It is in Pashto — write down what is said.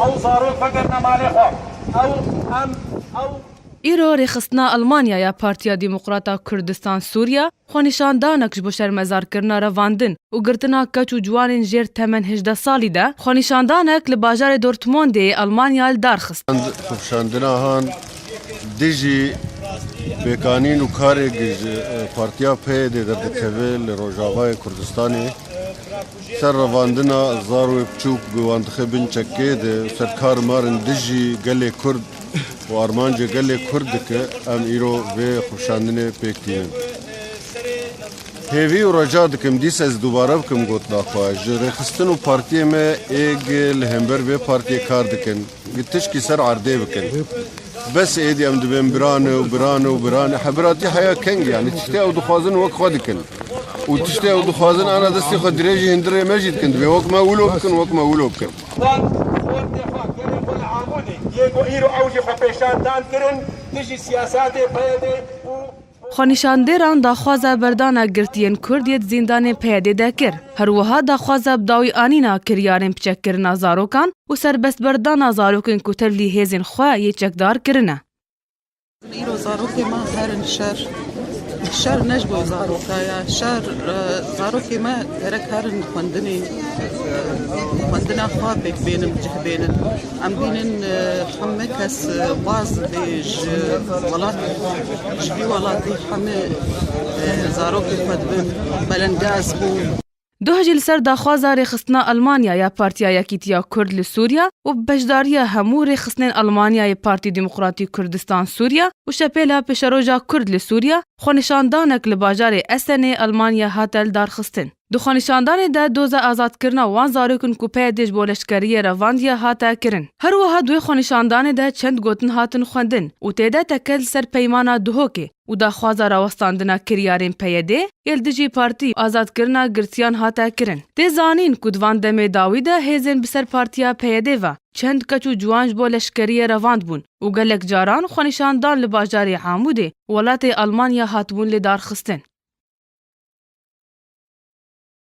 او صاروخ فكرنا مالي خو او ام او ایرو رخصتنا آلمانیا یا پارتیا دموکراتا کردستان سوریا خونیشاندانک جبو شرمزار کرنا رواندن و گرتنا کچ و جوانین جیر تمن 18 سالی ده خونیشاندانک لباجار دورتموند آلمانیا دارخست. خونیشاندنا هان دیجی بکانین و کاری پارتیا پیده در دکتویل روجاوای کردستانی سر رواندنا زارو بچوک بواندخه بن چکه ده سر کار مارن دیجی گلی کرد و آرمانجا گلی کرد که ام ایرو و خوشاندنه پیکتینن. هیوی و رجا دکم دیس از دوباره بکم گوت ناخواه جره خستن و پارتی ما ایگ لهمبر و پارتی کار دکن گتش کی سر عرده بکن بس ایدی ام دبین برانه حبراتی حیا کنگ یعنی تشتی او دخوازن وک خود کن و تشتی او دخوازن انا دستی خود دریجی هندره مجید کن دبی وک ما ولو بکن خونیشاندران داخوازا بردانا گرتین کردیت زندان پیاده ده کر. هر وها داخوازا بداوی آنینا کریارن پچک کرنا زاروکان و سربست بردانا زاروکن کتر لی هیزن خواه یه چکدار کرنه. ایرو زاروکی ما هرن شر نجبو زاروکایا شر زاروکی ما گرک هرن خواندنا خواه بک بینم جه بینن ام بینن همه کس باز بیج ولات جبی ولاتی همه زاروکی خود بین بلنگاز بو. دو هجل سر داخوازا رخصتنا آلمانیا یا پارتیا یکیتیا کرد لسوریا و بجداریا همو رخصتن آلمانیا یا پارتی دموکراتی کردستان سوریا و شپیلا پشروجا کرد لسوریا خونیشاندانک لباجار اسن آلمانیا هاتل دارخستن. دو خونیشاندان ده دوزا آزاد کرنا وان زاروکن کوپه دیج بولشکری رواندیا هاتا کرن. هر وها دوی خونیشاندان ده چند گوتن هاتن خوندن و تیده تکل سر پیمانا دهوکه و دا خوازا راوستاندنا کریارین پیده یل دیجی پارتی آزاد کرنا گرتیان هاتا کرن. ده زانین کدوان دمه داوی ده هیزن بسر پارتیا پیده و چند کچو جوانج بولشکری رواند بون و گلک جاران خونیشاندان لباجاری عاموده ولات آلمانیا هاتبون لدار خستن.